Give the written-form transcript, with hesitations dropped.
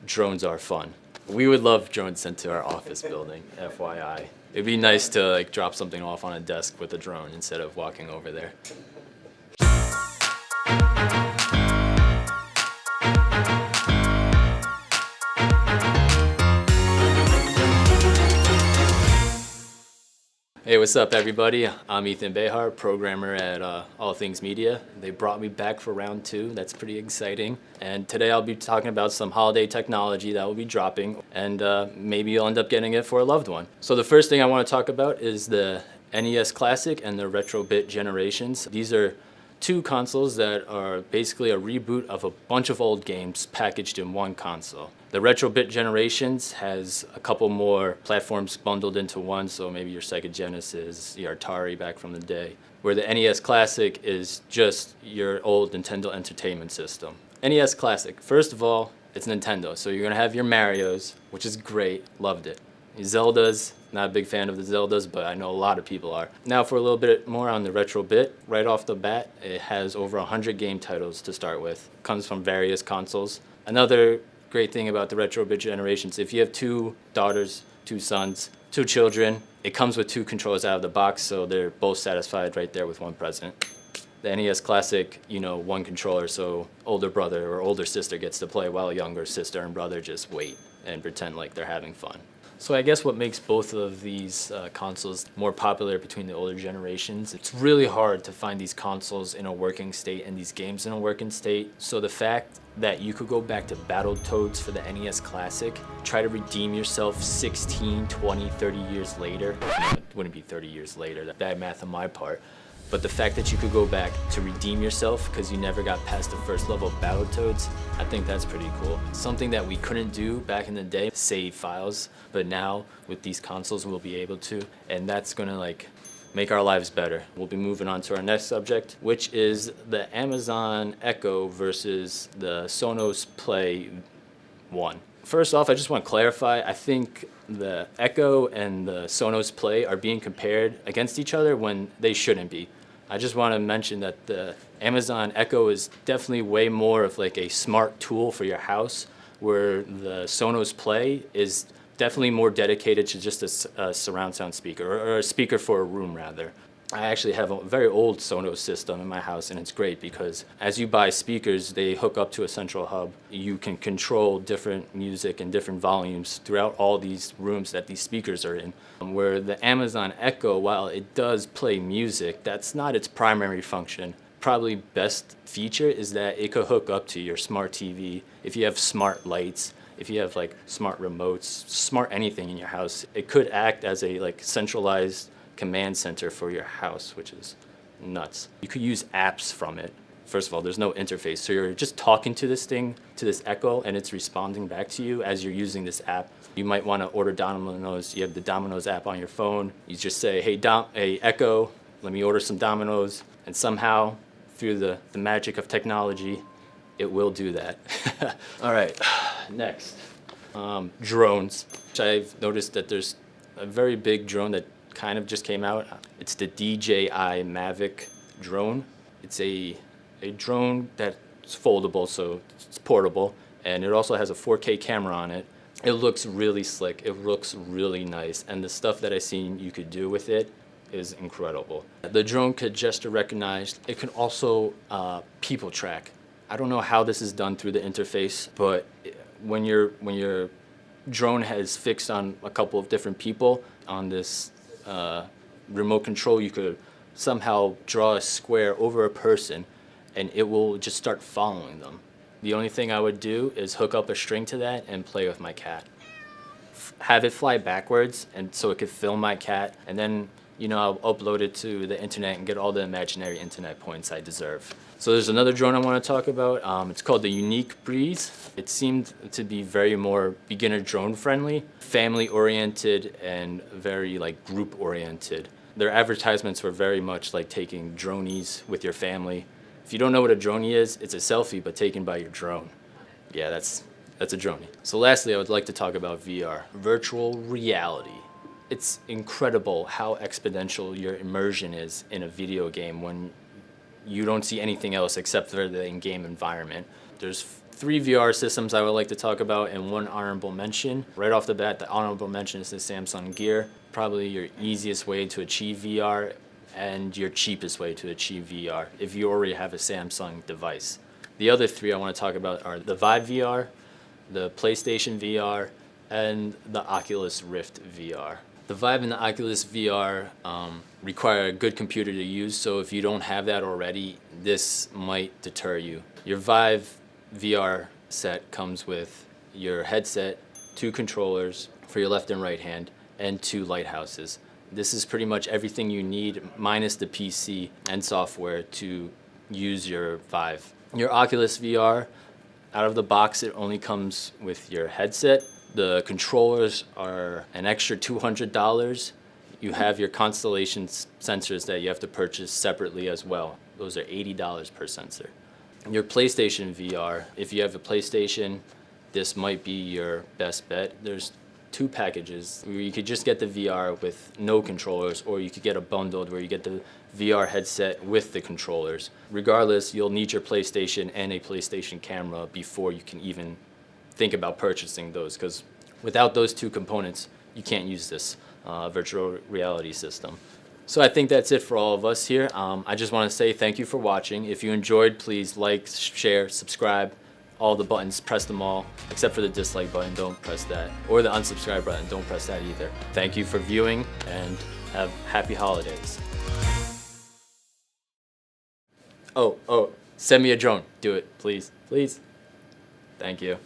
drones are fun. We would love drones sent to our office building, FYI. It'd be nice to like drop something off on a desk with a drone instead of walking over there. Hey, what's up everybody? I'm Ethan Behar, programmer at All Things Media. They brought me back for round 2. That's pretty exciting. And today I'll be talking about some holiday technology that will be dropping, and maybe you'll end up getting it for a loved one. So the first thing I want to talk about is the NES Classic and the Retro Bit generations. These are two consoles that are basically a reboot of a bunch of old games packaged in one console. The Retro Bit generations has a couple more platforms bundled into one, so maybe your Sega Genesis, your Atari back from the day, where the NES Classic is just your old Nintendo Entertainment System. NES Classic, first of all, it's Nintendo, so you're gonna have your Marios, which is great, loved it. Zeldas, not a big fan of the Zeldas, but I know a lot of people are. Now for a little bit more on the Retro Bit, right off the bat, it has over 100 game titles to start with. Comes from various consoles. Another great thing about the Retro Bit generations, if you have 2 daughters, 2 sons, 2 children, it comes with 2 controllers out of the box, so they're both satisfied right there with one present. The NES Classic, you know, 1 controller, so older brother or older sister gets to play while younger sister and brother just wait and pretend like they're having fun. So I guess what makes both of these consoles more popular between the older generations, it's really hard to find these consoles in a working state and these games in a working state. So the fact that you could go back to Battletoads for the NES Classic, try to redeem yourself 16, 20, 30 years later. It wouldn't be 30 years later, that's bad math on my part. But the fact that you could go back to redeem yourself because you never got past the first level of Battletoads, I think that's pretty cool. Something that we couldn't do back in the day, save files, but now with these consoles we'll be able to, and that's gonna like make our lives better. We'll be moving on to our next subject, which is the Amazon Echo versus the Sonos Play 1. First off, I just want to clarify, I think the Echo and the Sonos Play are being compared against each other when they shouldn't be. I just want to mention that the Amazon Echo is definitely way more of like a smart tool for your house, where the Sonos Play is definitely more dedicated to just a surround sound speaker, or a speaker for a room rather. I actually have a very old Sonos system in my house, and it's great because as you buy speakers, they hook up to a central hub. You can control different music and different volumes throughout all these rooms that these speakers are in. Where the Amazon Echo, while it does play music, that's not its primary function. Probably best feature is that it could hook up to your smart TV. If you have smart lights, if you have like smart remotes, smart anything in your house, it could act as a like centralized command center for your house, which is nuts. You could use apps from it. First of all, there's no interface, so you're just talking to this thing, to this Echo, and it's responding back to you as you're using this app. You might want to order Domino's. You have the Domino's app on your phone. You just say, hey Echo, let me order some Domino's, and somehow, through the magic of technology, it will do that. All right, next, drones. I've noticed that there's a very big drone that kind of just came out. It's the DJI Mavic drone. It's a drone that's foldable, so it's portable, and it also has a 4K camera on it. It looks really slick. It looks really nice, and the stuff that I've seen you could do with it is incredible. The drone could gesture recognize. It can also people track. I don't know how this is done through the interface, but when your drone has fixed on a couple of different people on this remote control, you could somehow draw a square over a person and it will just start following them. The only thing I would do is hook up a string to that and play with my cat. Have it fly backwards and so it could film my cat, and then I'll upload it to the internet and get all the imaginary internet points I deserve. So there's another drone I want to talk about. It's called the Unique Breeze. It seemed to be very more beginner drone friendly, family oriented, and very like group oriented. Their advertisements were very much like taking dronies with your family. If you don't know what a droney is, it's a selfie but taken by your drone. Yeah, that's a droney. So lastly, I would like to talk about VR, virtual reality. It's incredible how exponential your immersion is in a video game when you don't see anything else except for the in-game environment. There's Three VR systems I would like to talk about and one honorable mention. Right off the bat, the honorable mention is the Samsung Gear. Probably your easiest way to achieve VR and your cheapest way to achieve VR if you already have a Samsung device. The other three I want to talk about are the Vive VR, the PlayStation VR, and the Oculus Rift VR. The Vive and the Oculus VR require a good computer to use, so if you don't have that already, this might deter you. Your Vive VR set comes with your headset, 2 controllers for your left and right hand, and 2 lighthouses. This is pretty much everything you need, minus the PC and software, to use your Vive. Your Oculus VR, out of the box, it only comes with your headset. The controllers are an extra $200. You have your Constellation sensors that you have to purchase separately as well. Those are $80 per sensor. Your PlayStation VR, if you have a PlayStation, this might be your best bet. There's 2 packages where you could just get the VR with no controllers, or you could get a bundled where you get the VR headset with the controllers. Regardless, you'll need your PlayStation and a PlayStation camera before you can even think about purchasing those, because without those 2 components, you can't use this virtual reality system. So I think that's it for all of us here. I just want to say thank you for watching. If you enjoyed, please like, share, subscribe. All the buttons, press them all, except for the dislike button, don't press that. Or the unsubscribe button, don't press that either. Thank you for viewing, and have happy holidays. Oh, send me a drone. Do it, please. Please. Thank you.